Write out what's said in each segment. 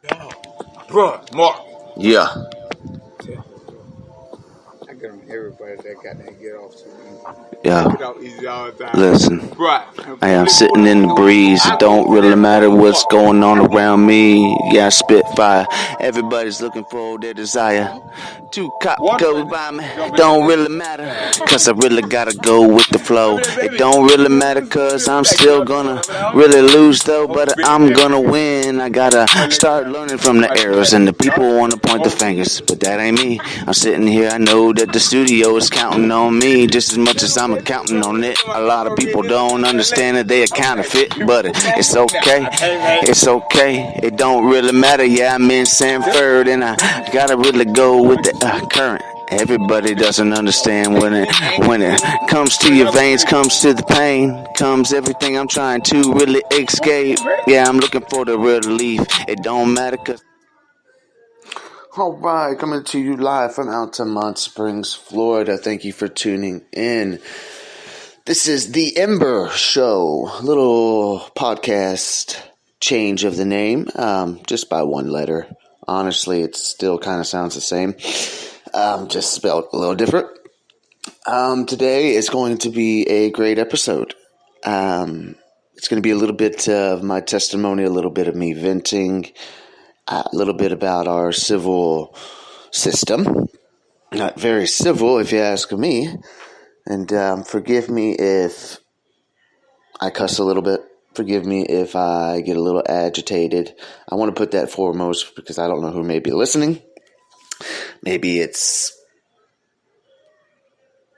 Bruh, Mark. Yeah. I get on everybody that got that get off too easy. Yeah. Get off easy all the time. Listen. Bruh. I am sitting in the breeze. It don't really matter what's going on around me. Yeah, I spit fire. Everybody's looking for their desire. Two cops go by me. It don't really matter. Cause I really gotta go with the flow. It don't really matter cause I'm still gonna really lose though. But I'm gonna win. I gotta start learning from the errors. And the people wanna point the fingers. But that ain't me. I'm sitting here. I know that the studio is counting on me just as much as I'm counting on it. A lot of people don't understand that they are counterfeit, but it's okay. It's okay. It don't really matter. Yeah, I'm in Sanford and I gotta really go with the current. Everybody doesn't understand when it comes to your veins, comes to the pain, comes everything I'm trying to really escape. Yeah, I'm looking for the relief. It don't matter cause alright, coming to you live from Altamont Springs, Florida. Thank you for tuning in. This is the Ember Show, little podcast change of the name, just by one letter. Honestly, it still kind of sounds the same, just spelled a little different. Today is going to be a great episode. It's going to be a little bit of my testimony, a little bit of me venting, a little bit about our civil system. Not very civil, if you ask me. And forgive me if I cuss a little bit. Forgive me if I get a little agitated. I want to put that foremost because I don't know who may be listening. Maybe it's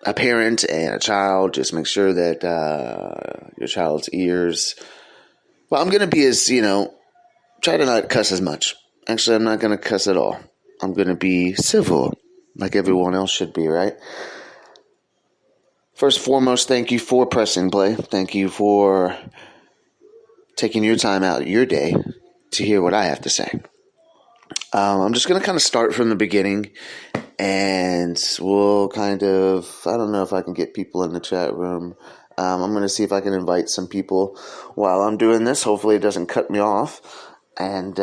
a parent and a child. Just make sure that your child's ears... Well, I'm going to be try to not cuss as much. Actually, I'm not going to cuss at all. I'm going to be civil, like everyone else should be, right? First and foremost, thank you for pressing play. Thank you for taking your time out of your day to hear what I have to say. I'm just going to kind of start from the beginning, and we'll I don't know if I can get people in the chat room. I'm going to see if I can invite some people while I'm doing this. Hopefully it doesn't cut me off, and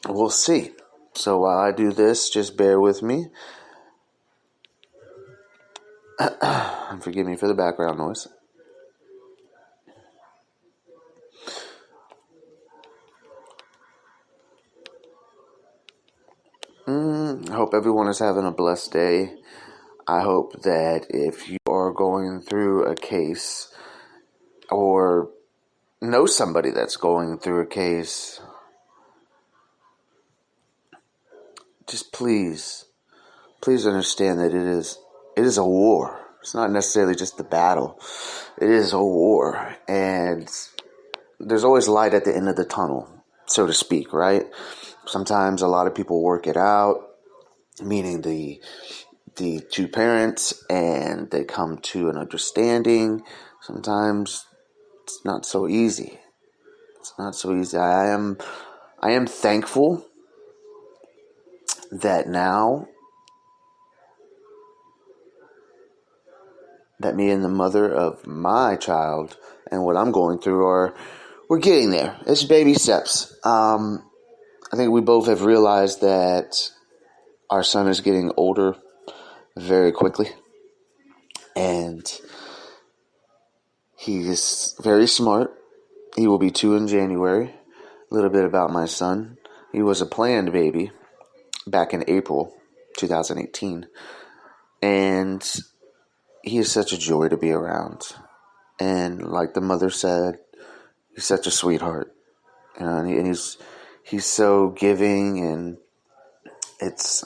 we'll see. So while I do this, just bear with me. And forgive me for the background noise. I hope everyone is having a blessed day. I hope that if you are going through a case or know somebody that's going through a case, just please understand that it is a war. It's not necessarily just the battle. It is a war, and there's always light at the end of the tunnel, so to speak, right? Sometimes a lot of people work it out, meaning the two parents, and they come to an understanding. Sometimes it's not so easy. It's not so easy. I am thankful that now that me and the mother of my child and what I'm going through we're getting there. It's baby steps. I think we both have realized that our son is getting older very quickly, and he's very smart. He will be 2 in January. A little bit about my son. He was a planned baby back in April 2018, and he is such a joy to be around. And like the mother said, he's such a sweetheart, and he's so giving, and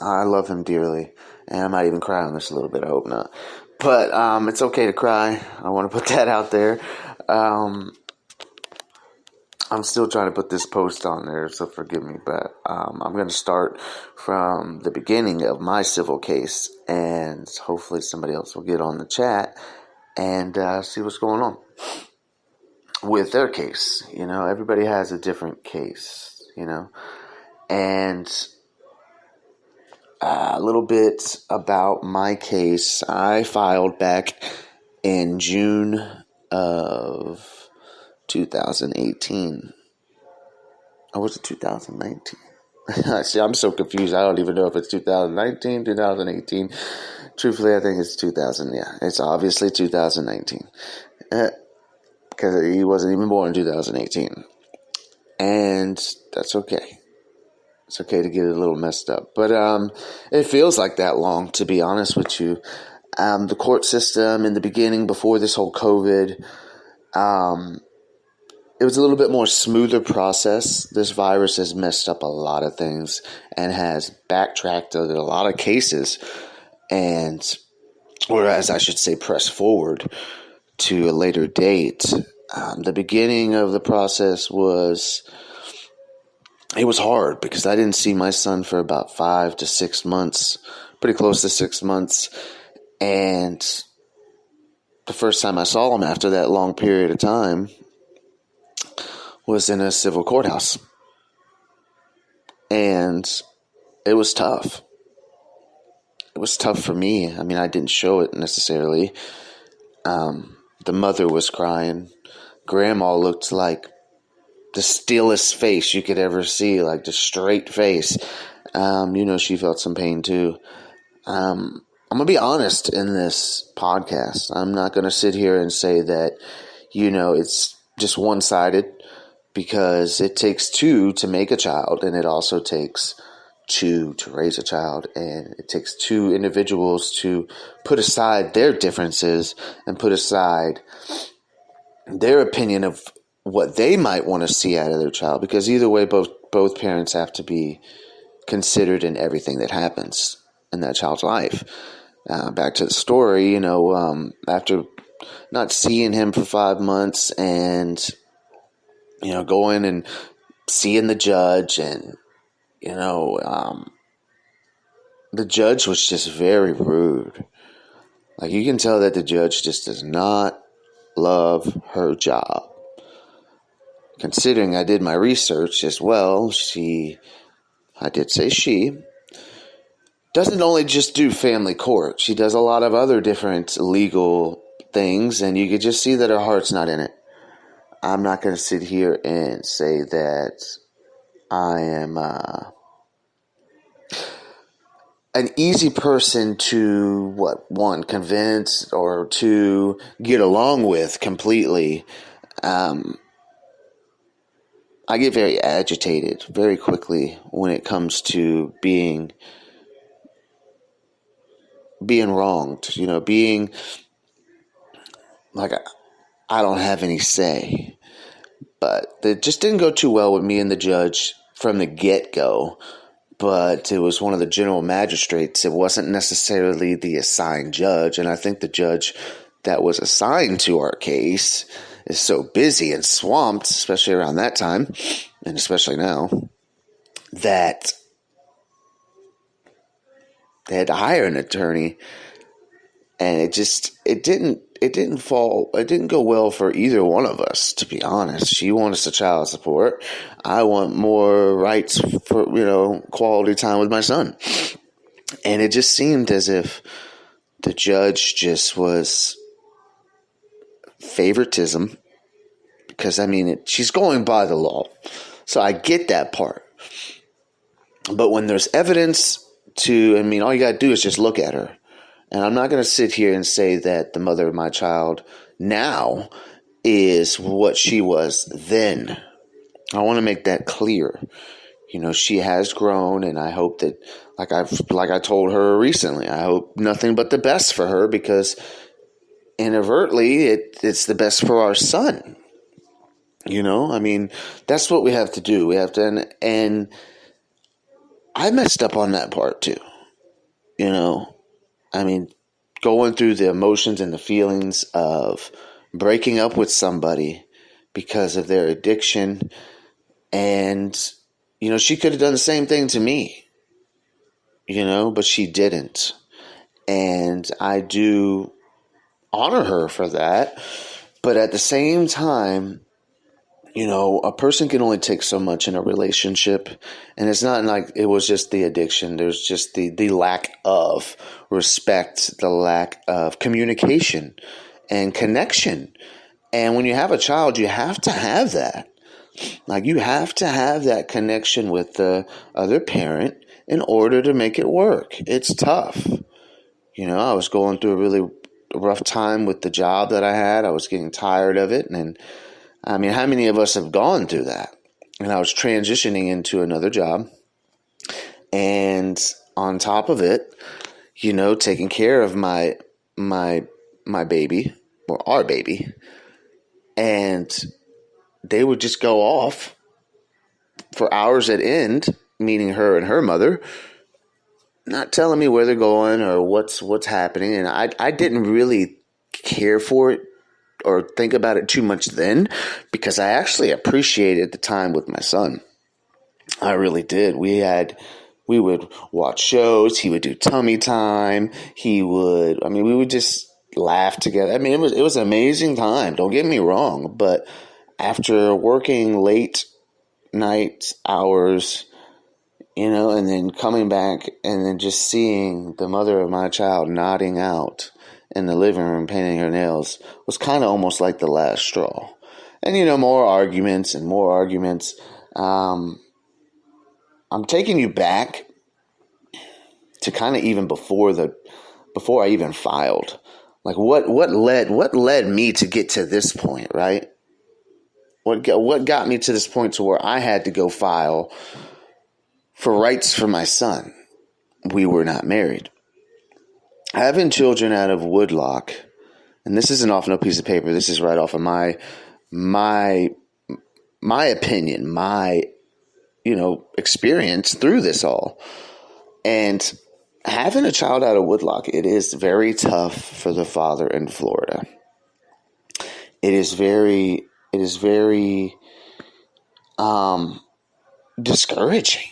I love him dearly. And I might even cry on this a little bit. I hope not, but it's okay to cry. I want to put that out there. I'm still trying to put this post on there, so forgive me, but I'm going to start from the beginning of my civil case, and hopefully somebody else will get on the chat and see what's going on with their case. Everybody has a different case, and a little bit about my case. I filed back in June of 2018. Or was it 2019? See, I'm so confused. I don't even know if it's 2019, 2018. Truthfully, I think it's 2000. Yeah, it's obviously 2019. Because he wasn't even born in 2018. And that's okay. It's okay to get it a little messed up. But it feels like that long, to be honest with you. The court system in the beginning, before this whole COVID, it was a little bit more smoother process. This virus has messed up a lot of things and has backtracked a lot of cases, or as I should say, pressed forward to a later date. The beginning of the process was hard because I didn't see my son for about 5 to 6 months, pretty close to 6 months. And the first time I saw him after that long period of time was in a civil courthouse. And it was tough. It was tough for me. I mean, I didn't show it necessarily. The mother was crying. Grandma looked like the stillest face you could ever see, like the straight face. She felt some pain too. I'm going to be honest in this podcast. I'm not going to sit here and say that, it's just one-sided, because it takes two to make a child, and it also takes two to raise a child, and it takes two individuals to put aside their differences and put aside their opinion of what they might want to see out of their child, because either way, both parents have to be considered in everything that happens in that child's life. Back to the story, after not seeing him for 5 months and, going and seeing the judge, and, the judge was just very rude. Like, you can tell that the judge just does not love her job. Considering I did my research as well, she doesn't only just do family court. She does a lot of other different legal things, and you could just see that her heart's not in it. I'm not going to sit here and say that I am an easy person to, convince or to get along with completely. I get very agitated very quickly when it comes to being wronged, being like I don't have any say. But it just didn't go too well with me and the judge from the get-go. But it was one of the general magistrates. It wasn't necessarily the assigned judge. And I think the judge that was assigned to our case is so busy and swamped, especially around that time, and especially now, that they had to hire an attorney. And it didn't go well for either one of us, to be honest. She wants the child support. I want more rights for, quality time with my son. And it just seemed as if the judge just was favoritism, because, she's going by the law. So I get that part. But when there's evidence all you got to do is just look at her. And I'm not going to sit here and say that the mother of my child now is what she was then. I want to make that clear. She has grown, and I hope that, like I told her recently, I hope nothing but the best for her, because inadvertently it's the best for our son. That's what we have to do. We have to, and I messed up on that part too. Going through the emotions and the feelings of breaking up with somebody because of their addiction. And, she could have done the same thing to me, but she didn't. And I do honor her for that. But at the same time, a person can only take so much in a relationship, and it's not like it was just the addiction. There's just the lack of respect, the lack of communication and connection. And when you have a child, you have to have that. Like, you have to have that connection with the other parent in order to make it work. It's tough. I was going through a really rough time with the job that I had. I was getting tired of it. And I mean, how many of us have gone through that? And I was transitioning into another job. And on top of it, taking care of my baby, or our baby. And they would just go off for hours at end, meaning her and her mother, not telling me where they're going or what's happening. And I didn't really care for it or think about it too much then, because I actually appreciated the time with my son. I really did. We would watch shows. He would do tummy time. We would just laugh together. I mean, it was an amazing time. Don't get me wrong. But after working late night hours, and then coming back and then just seeing the mother of my child nodding out in the living room painting her nails was kind of almost like the last straw. And, more arguments and more arguments. I'm taking you back to kind of even before I even filed. Like, what led me to get to this point, right? What got me to this point to where I had to go file for rights for my son? We were not married. Having children out of wedlock, and this isn't off no piece of paper. This is right off of my opinion, my experience through this all. And having a child out of wedlock, it is very tough for the father in Florida. It is very discouraging.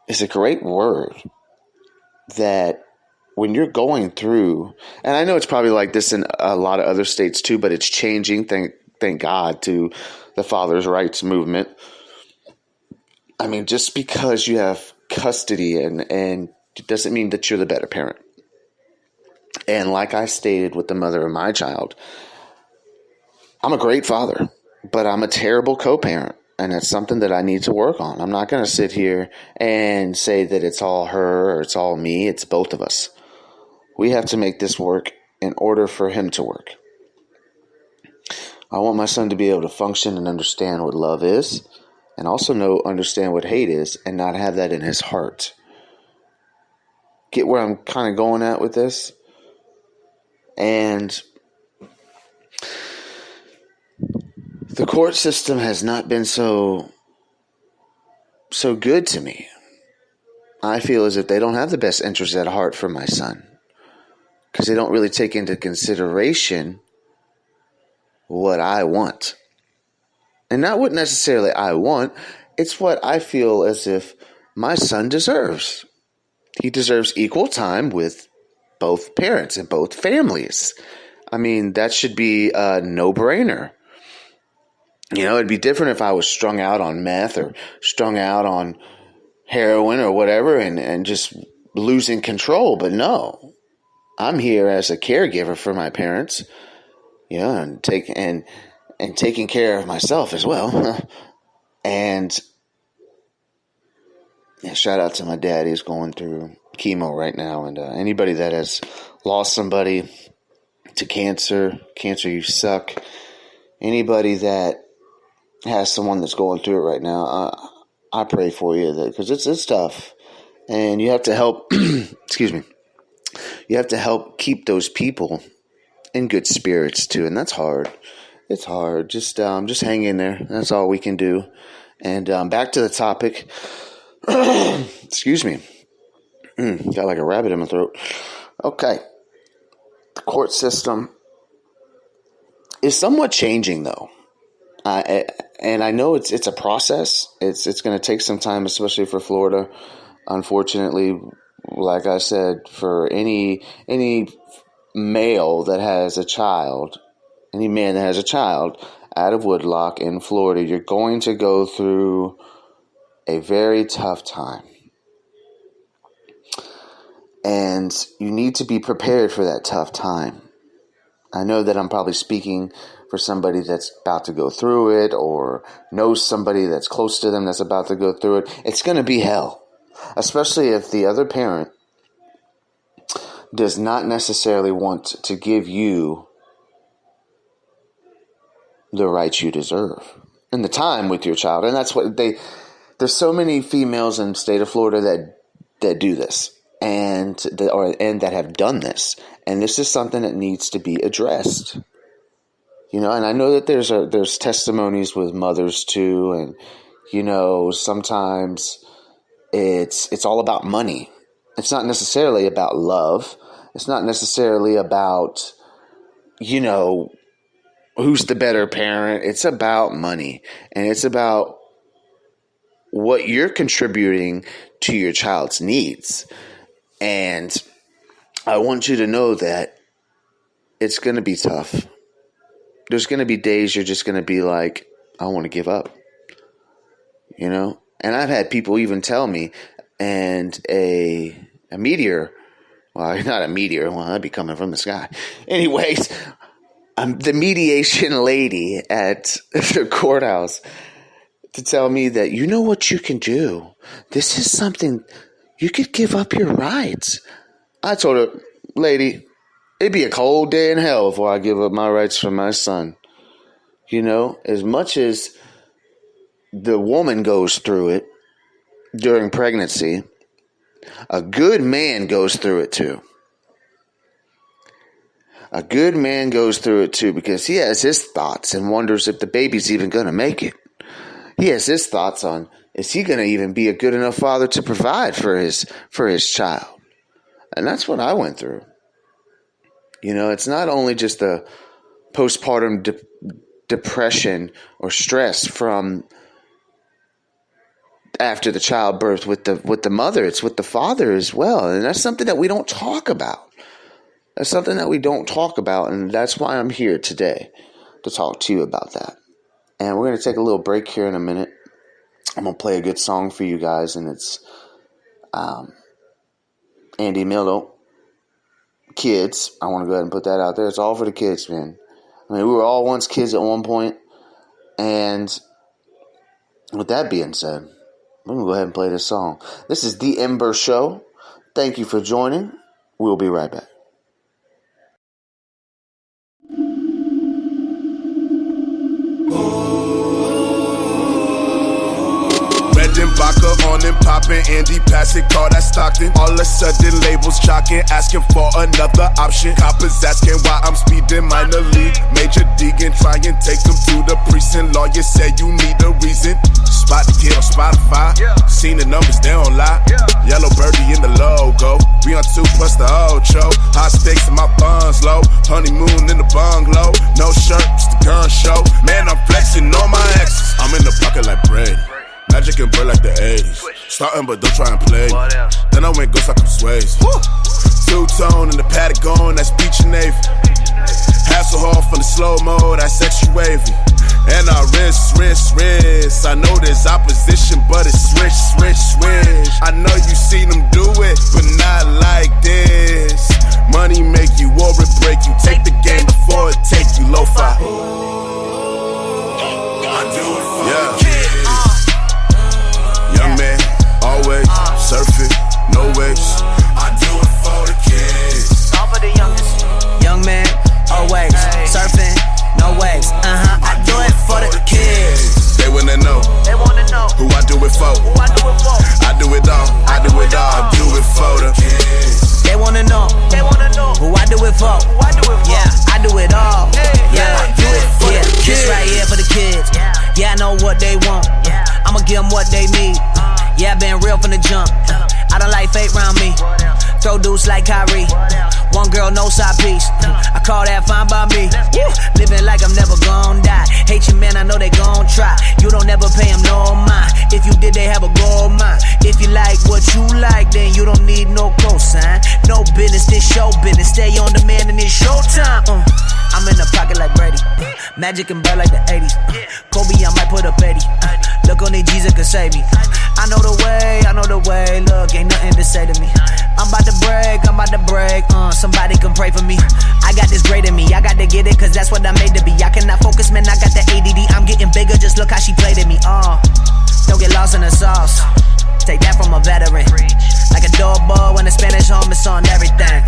It's a great word that when you're going through, and I know it's probably like this in a lot of other states too, but it's changing. Thank God to the father's rights movement. I mean, just because you have custody and it doesn't mean that you're the better parent. And like I stated with the mother of my child, I'm a great father, but I'm a terrible co-parent. And it's something that I need to work on. I'm not going to sit here and say that it's all her or it's all me. It's both of us. We have to make this work in order for him to work. I want my son to be able to function and understand what love is, and also understand what hate is, and not have that in his heart. Get where I'm kind of going at with this? And the court system has not been so good to me. I feel as if they don't have the best interests at heart for my son, because they don't really take into consideration what I want. And not what necessarily I want, it's what I feel as if my son deserves. He deserves equal time with both parents and both families. I mean, that should be a no-brainer. It'd be different if I was strung out on meth or strung out on heroin or whatever and just losing control. But no, I'm here as a caregiver for my parents, and taking care of myself as well. And shout out to my dad. He's going through chemo right now. And anybody that has lost somebody to cancer, you suck. Anybody that has someone that's going through it right now, I pray for you, because it's tough, and you have to help. Excuse me. You have to help keep those people in good spirits too, and that's hard. It's hard. Just hang in there. That's all we can do. And back to the topic. Excuse me. Got like a rabbit in my throat. Okay. The court system is somewhat changing, though. And I know it's a process. It's going to take some time, especially for Florida. Unfortunately, like I said, for any male that has a child, any man that has a child out of wedlock in Florida, you're going to go through a very tough time. And you need to be prepared for that tough time. I know that I'm probably speaking for somebody that's about to go through it or knows somebody that's close to them that's about to go through it, it's going to be hell. Especially if the other parent does not necessarily want to give you the rights you deserve and the time with your child. And that's what there's so many females in the state of Florida that do this and that have done this. And this is something that needs to be addressed. You know, and I know that there's testimonies with mothers too, and you know, sometimes it's all about money. It's not necessarily about love. It's not necessarily about, you know, who's the better parent. It's about money, and it's about what you're contributing to your child's needs. And I want you to know that it's going to be tough. There's going to be days you're just going to be like, I want to give up, you know? And I've had people even tell me, and a meteor, well, not a meteor, well, that'd be coming from the sky. Anyways, the mediation lady at the courthouse to tell me that, you know what you can do? This is something, you could give up your rights. I told her, lady, it'd be a cold day in hell before I give up my rights for my son. You know, as much as the woman goes through it during pregnancy, a good man goes through it too. A good man goes through it too because he has his thoughts and wonders if the baby's even going to make it. He has his thoughts on, is he going to even be a good enough father to provide for his child? And that's what I went through. You know, it's not only just the postpartum depression or stress from after the childbirth with the mother, it's with the father as well. And that's something that we don't talk about. That's something that we don't talk about, and that's why I'm here today to talk to you about that. And we're going to take a little break here in a minute. I'm going to play a good song for you guys, and it's Andy Miller, Kids. I want to go ahead and put that out there. It's all for the kids, man. I mean, we were all once kids at one point, and with that being said, I'm going to go ahead and play this song. This is The Ember Show. Thank you for joining. We'll be right back. Vodka on and poppin', Andy Passett, call that Stockton. All of a sudden labels jockin', asking for another option. Coppers asking why I'm speeding minor league. Major Deegan, try and take them to the precinct. Lawyer say you need a reason. Spot the kid on Spotify, seen the numbers, they don't lie. Yellow birdie in the logo, we on 2 plus the Ocho. High stakes and my funds low, honeymoon in the bungalow. No shirt, it's the gun show. Man, I'm flexing on my exes. I'm in the pocket like Brady. Magic and bird like the 80s. Starting but don't try and play me. Then I went ghost like I'm Swayze. Two-tone in the Patagon, that's beach and Navy. Hasselhoff from the slow-mo, that's extra wavy. And I rinse. I know there's opposition, but it's swish. I know you seen them do it, but not like this. Money make you or it break you. Take the game before it take you. Lo-fi. I do it for the kids. Young man, always surfing, no waves. I do it for the kids. All for the youngest. Young man, always surfing, no waves. I do it for the kids. They wanna know who I do it for. I do it all. I do it for the kids. They wanna know who I do it for. Yeah, I do it all. Yeah, do it for the kids. This right here for the kids. Yeah, I know what they want. I'ma give them what they need. Yeah, I been real from the jump. I don't like fake round me. Throw dudes like Kyrie. One girl, no side piece. I call that fine by me. Living like I'm never gon' die. Hate you, man, I know they gon' try. You don't ever pay them no mind. If you did, they have a gold mine. If you like what you like, then you don't need no cosign. No business, this show business. Stay on demand and it's showtime. I'm in the pocket like Brady. Magic and bird like the 80s. Kobe, I might put up 80. Look on the Jesus can save me. I know the way. Look, ain't nothing to say to me. I'm about to break, somebody come pray for me. I got this great in me, I got to get it, cause that's what I'm made to be. I cannot focus, man, I got the ADD. I'm getting bigger, just look how she played at me, Don't get lost in the sauce, take that from a veteran. Like a doorbell when the Spanish home is on everything,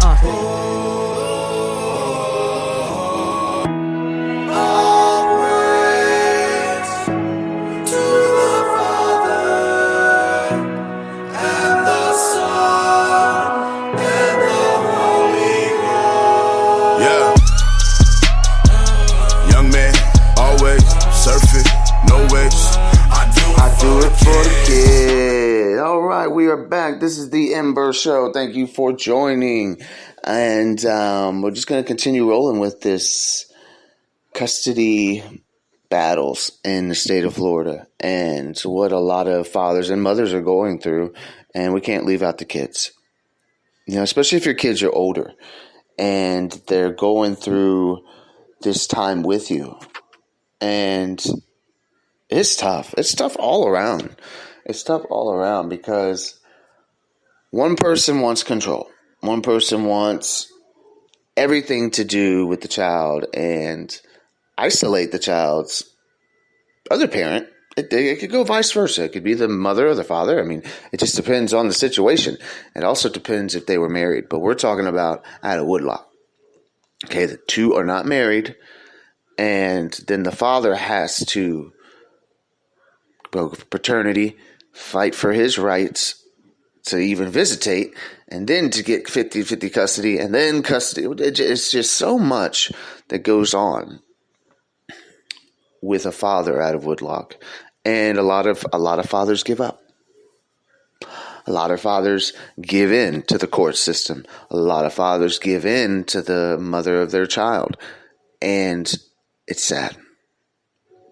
We are back. This is the Ember Show. Thank you for joining. And we're just going to continue rolling with this custody battles in the state of Florida and what a lot of fathers and mothers are going through. And we can't leave out the kids. You know, especially if your kids are older and they're going through this time with you. And it's tough. It's tough all around. It's tough all around because one person wants control. One person wants everything to do with the child and isolate the child's other parent. It could go vice versa. It could be the mother or the father. I mean, it just depends on the situation. It also depends if they were married. But we're talking about out of wedlock. Okay, the two are not married. And then the father has to go for paternity, fight for his rights to even visitate, and then to get 50-50 custody, and then custody. It's just so much that goes on with a father out of wedlock. And a lot of fathers give up. A lot of fathers give in to the court system. A lot of fathers give in to the mother of their child. And it's sad.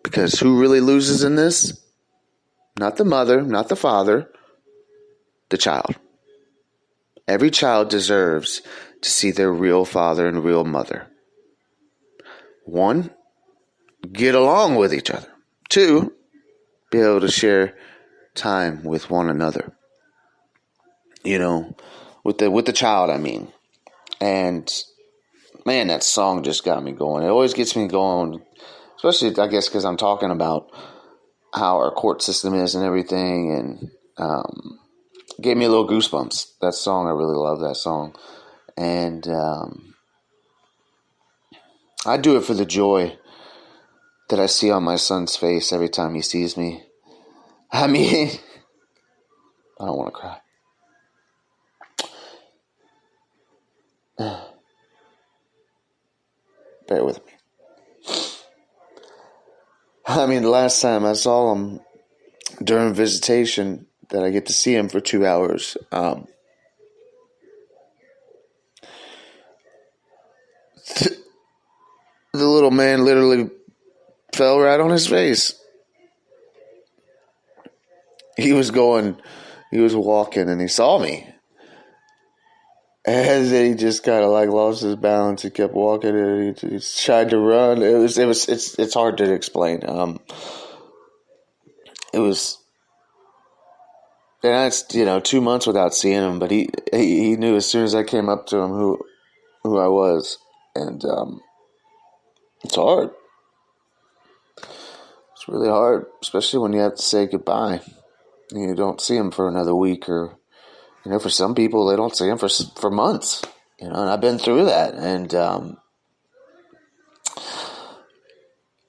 Because who really loses in this? Not the mother, not the father, the child. Every child deserves to see their real father and real mother. 1, get along with each other. 2, be able to share time with one another. You know, with the child, I mean. And man, that song just got me going. It always gets me going, especially, I guess, because I'm talking about how our court system is and everything, and gave me a little goosebumps. That song, I really love that song. And I do it for the joy that I see on my son's face every time he sees me. I mean, I don't want to cry. Bear with me. I mean, the last time I saw him during visitation, that I get to see him for 2 hours, the little man literally fell right on his face. He was walking and he saw me. And then he just kind of like lost his balance. He kept walking and he tried to run. It's hard to explain. It was, and that's 2 months without seeing him. But he knew as soon as I came up to him who I was, and it's hard. It's really hard, especially when you have to say goodbye. You don't see him for another week, or for some people they don't see him for months. And I've been through that, and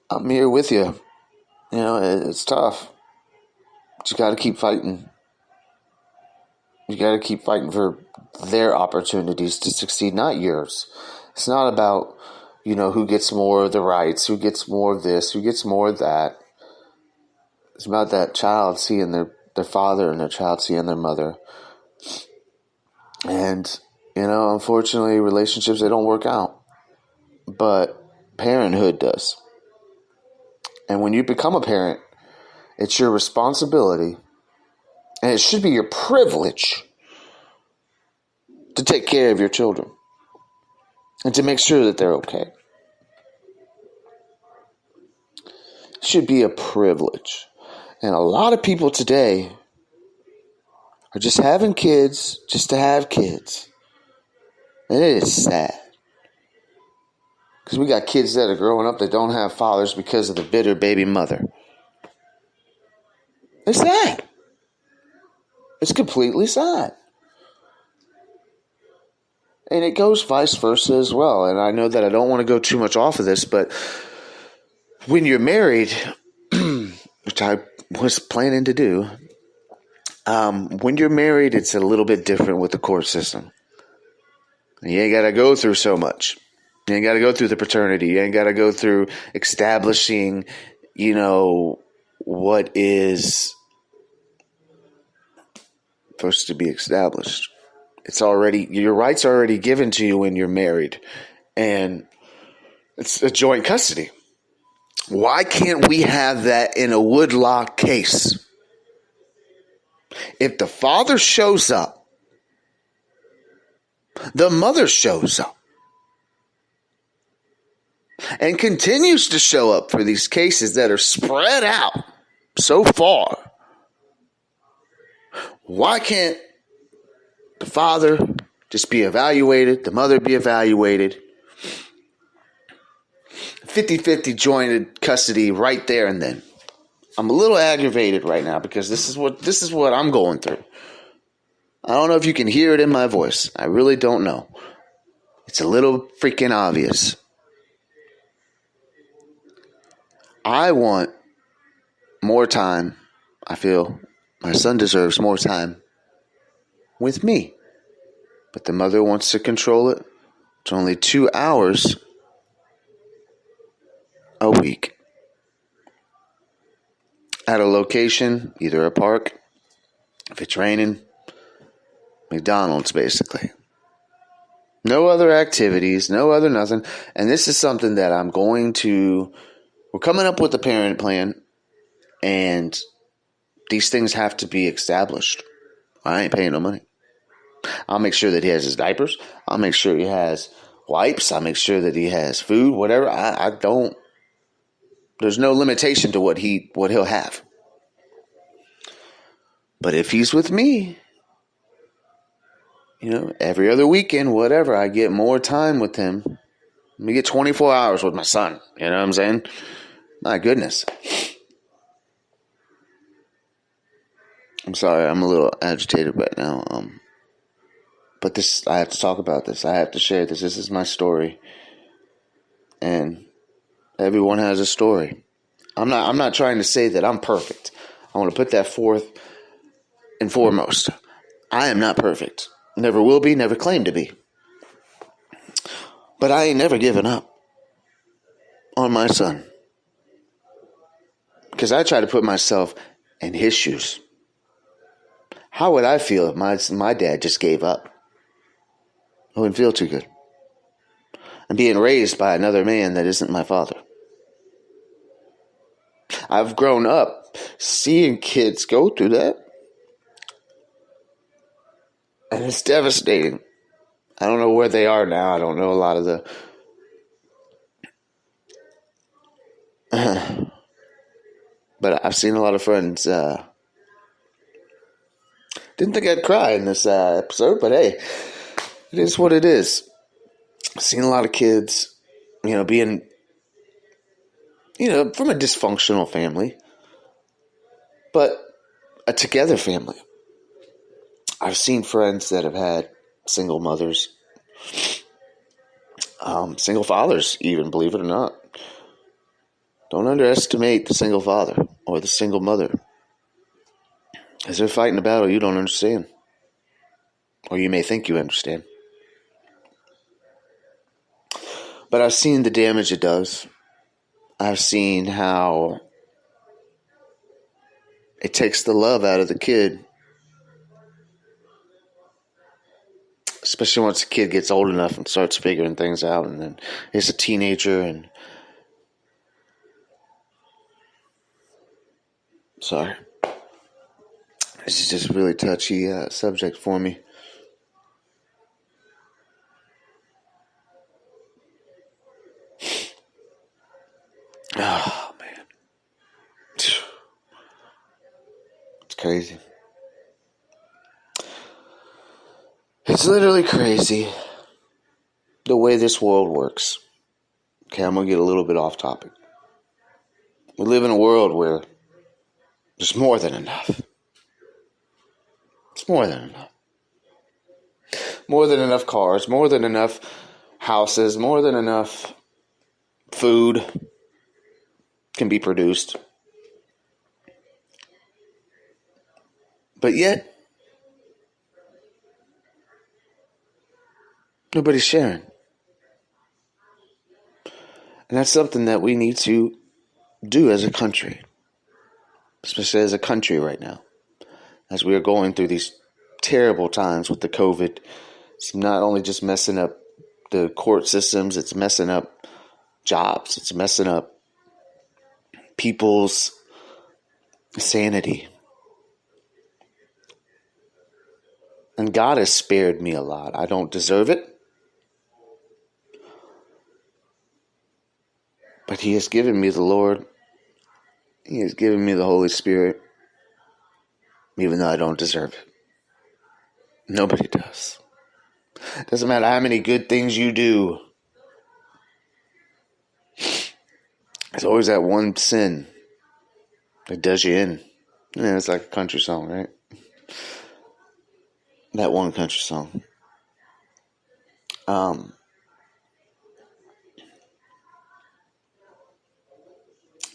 I'm here with you. It's tough, but you got to keep fighting. You got to keep fighting for their opportunities to succeed, not yours. It's not about who gets more of the rights, who gets more of this, who gets more of that. It's about that child seeing their father and their child seeing their mother. And, unfortunately, relationships, they don't work out. But parenthood does. And when you become a parent, it's your responsibility, and it should be your privilege, to take care of your children and to make sure that they're okay. It should be a privilege. And a lot of people today are just having kids just to have kids. And it is sad. Because we got kids that are growing up that don't have fathers because of the bitter baby mother. It's sad. It's completely sad. And it goes vice versa as well. And I know that I don't want to go too much off of this, but when you're married, which I was planning to do, when you're married, it's a little bit different with the court system. You ain't got to go through so much. You ain't got to go through the paternity. You ain't got to go through establishing, what is supposed to be established. It's already, your rights are already given to you when you're married. And it's a joint custody. Why can't we have that in a woodlock case? If the father shows up, the mother shows up, and continues to show up for these cases that are spread out so far, why can't the father just be evaluated, the mother be evaluated, 50-50 jointed custody right there and then? I'm a little aggravated right now because this is what I'm going through. I don't know if you can hear it in my voice. I really don't know. It's a little freaking obvious. I want more time. I feel my son deserves more time with me. But the mother wants to control it. It's only 2 hours a week at a location, either a park, if it's raining, McDonald's basically. No other activities, no other nothing. And this is something that we're coming up with a parent plan, and these things have to be established. I ain't paying no money. I'll make sure that he has his diapers. I'll make sure he has wipes. I'll make sure that he has food, whatever. I don't. There's no limitation to what he'll have. But if he's with me, every other weekend, whatever, I get more time with him. Let me get 24 hours with my son. You know what I'm saying? My goodness. I'm sorry, I'm a little agitated right now. But I have to talk about this. I have to share this. This is my story. And everyone has a story. I'm not trying to say that I'm perfect. I want to put that forth and foremost. I am not perfect. Never will be, never claim to be. But I ain't never given up on my son. Because I try to put myself in his shoes. How would I feel if my dad just gave up? I wouldn't feel too good. I'm being raised by another man that isn't my father. I've grown up seeing kids go through that. And it's devastating. I don't know where they are now. I don't know a lot of the... But I've seen a lot of friends... Didn't think I'd cry in this episode, but hey, it is what it is. I've seen a lot of kids, being, from a dysfunctional family, but a together family. I've seen friends that have had single mothers, single fathers even, believe it or not. Don't underestimate the single father or the single mother. As they're fighting a battle you don't understand. Or you may think you understand. But I've seen the damage it does. I've seen how it takes the love out of the kid. Especially once the kid gets old enough and starts figuring things out. And then he's a teenager and... Sorry. This is just a really touchy subject for me. Oh, man. It's crazy. It's literally crazy the way this world works. Okay, I'm going to get a little bit off topic. We live in a world where there's more than enough. It's more than enough. More than enough cars, more than enough houses, more than enough food can be produced. But yet, nobody's sharing. And that's something that we need to do as a country. Especially as a country right now. As we are going through these terrible times with the COVID. It's not only just messing up the court systems, it's messing up jobs. It's messing up people's sanity. And God has spared me a lot. I don't deserve it. But He has given me the Lord. He has given me the Holy Spirit. Even though I don't deserve it. Nobody does. Doesn't matter how many good things you do. There's always that one sin that does you in. Yeah, it's like a country song, right? That one country song.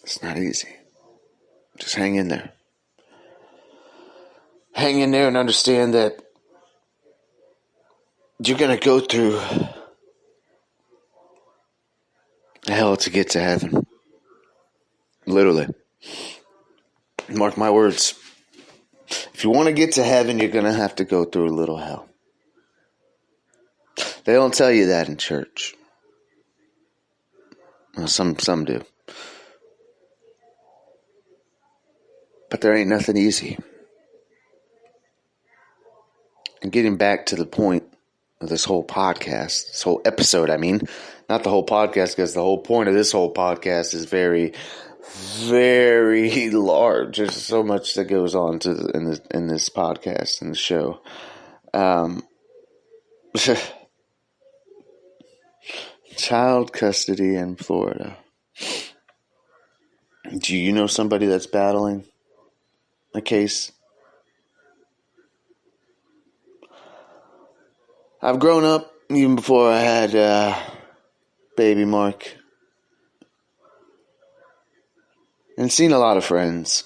It's not easy. Just hang in there. Hang in there and understand that you're going to go through hell to get to heaven. Literally. Mark my words. If you want to get to heaven, you're going to have to go through a little hell. They don't tell you that in church. Well, some do. But there ain't nothing easy. And getting back to the point of this whole podcast, this whole episode, not the whole podcast, because the whole point of this whole podcast is very, very large. There's so much that goes on in this podcast, in the show. Child custody in Florida. Do you know somebody that's battling a case? I've grown up even before I had baby Mark. And seen a lot of friends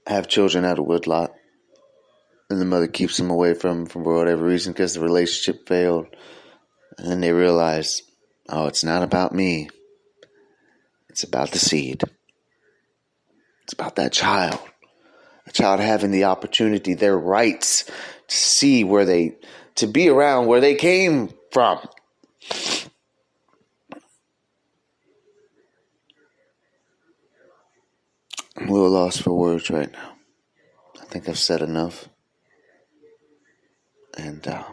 have children out of wedlock. And the mother keeps them away from for whatever reason because the relationship failed. And then they realize, oh, it's not about me. It's about the seed. It's about that child. A child having the opportunity, their rights to see to be around where they came from. I'm a little lost for words right now. I think I've said enough. And I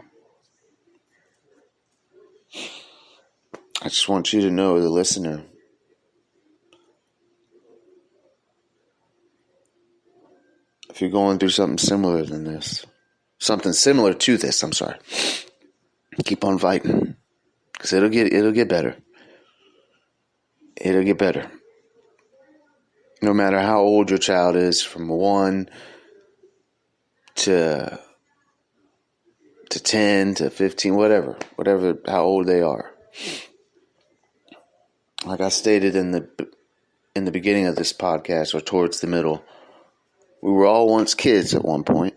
just want you to know, the listener, if you're going through something similar to this, keep on fighting, because it'll get better. It'll get better. No matter how old your child is, from 1 to 10 to 15, whatever, how old they are. Like I stated in the beginning of this podcast, or towards the middle, we were all once kids at one point.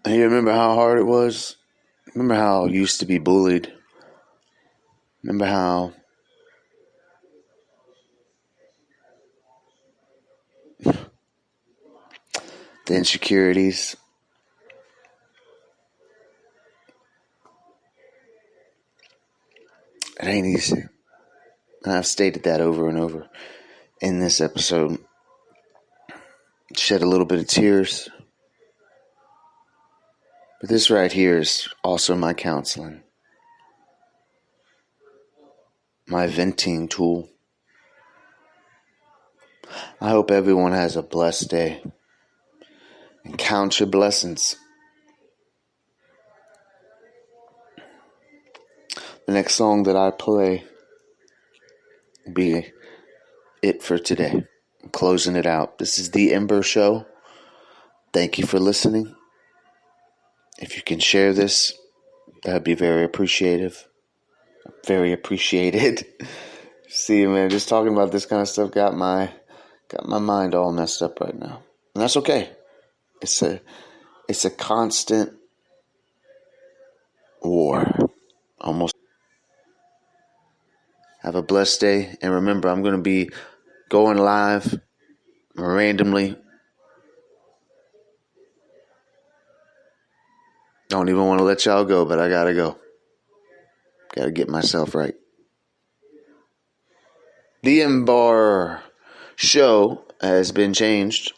And you remember how hard it was? Remember how you used to be bullied? Remember how the insecurities? It ain't easy. And I've stated that over and over in this episode. Shed a little bit of tears. But this right here is also my counseling. My venting tool. I hope everyone has a blessed day. And count your blessings. The next song that I play will be it for today. I'm closing it out. This is The Ember Show. Thank you for listening. If you can share this, that would be very appreciative. Very appreciated. See, man, just talking about this kind of stuff got my mind all messed up right now. And that's okay. It's a constant war. Almost. Have a blessed day. And remember, I'm going to be going live randomly. Don't even want to let y'all go, but I got to go. Got to get myself right. The Ember Show has been changed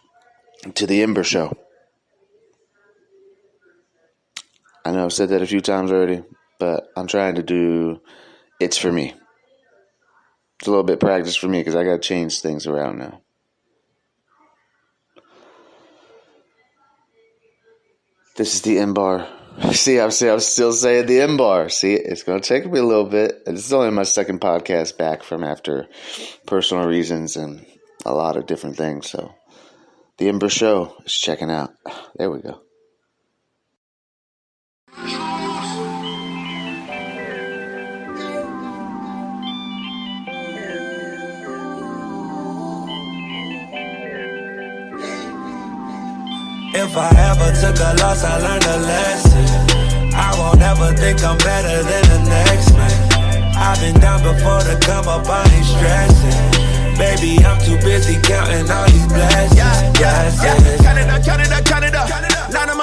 to The Ember Show. I know I've said that a few times already, but I'm trying to do It's For Me. It's a little bit practice for me because I got to change things around now. This is The Ember. See, I'm still saying The Ember. See, it's going to take me a little bit. This is only my second podcast back from after personal reasons and a lot of different things. So, The Ember Show is checking out. There we go. If I ever took a loss, I learned a lesson. I won't ever think I'm better than the next man. I've been down before to come up, I ain't stressing. Baby, I'm too busy counting all these blessings. Count it up. Line them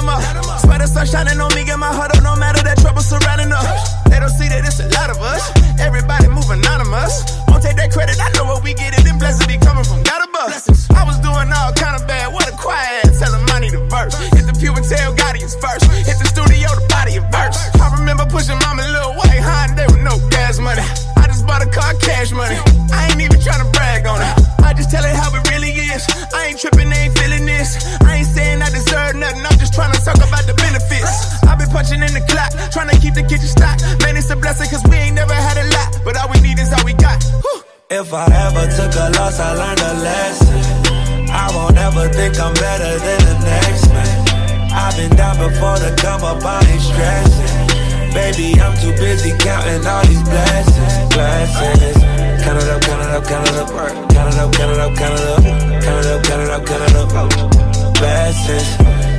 up. Swear the sun shining on me, get my heart up, no matter that trouble surrounding us. They don't see that it's a lot of us. Everybody move anonymous. Won't take that credit, I know what we get it. Them blessings be coming from God above. I was doing all kind of bad, what a quiet ass. Tell him I need a verse. Hit the pew and tell God he's first. Hit the studio to body a verse. I remember pushing mama little white Honda with no gas money. I just bought a car, cash money. I ain't even trying to brag on it. I just tell it how it really is. I ain't tripping, they ain't feeling this. I ain't saying I deserve nothing, I'm just trying to talk about the benefits. I've been punching in the clock, trying to keep the kitchen stocked. Man, it's a blessing cause we ain't never had a lot, but all we need is all we got. Whew. If I ever took a loss, I learned a lesson. I won't ever think I'm better than the next man. I've been down before to come up, I ain't stressing. Baby, I'm too busy counting all these blessings. Count it up. Blessings.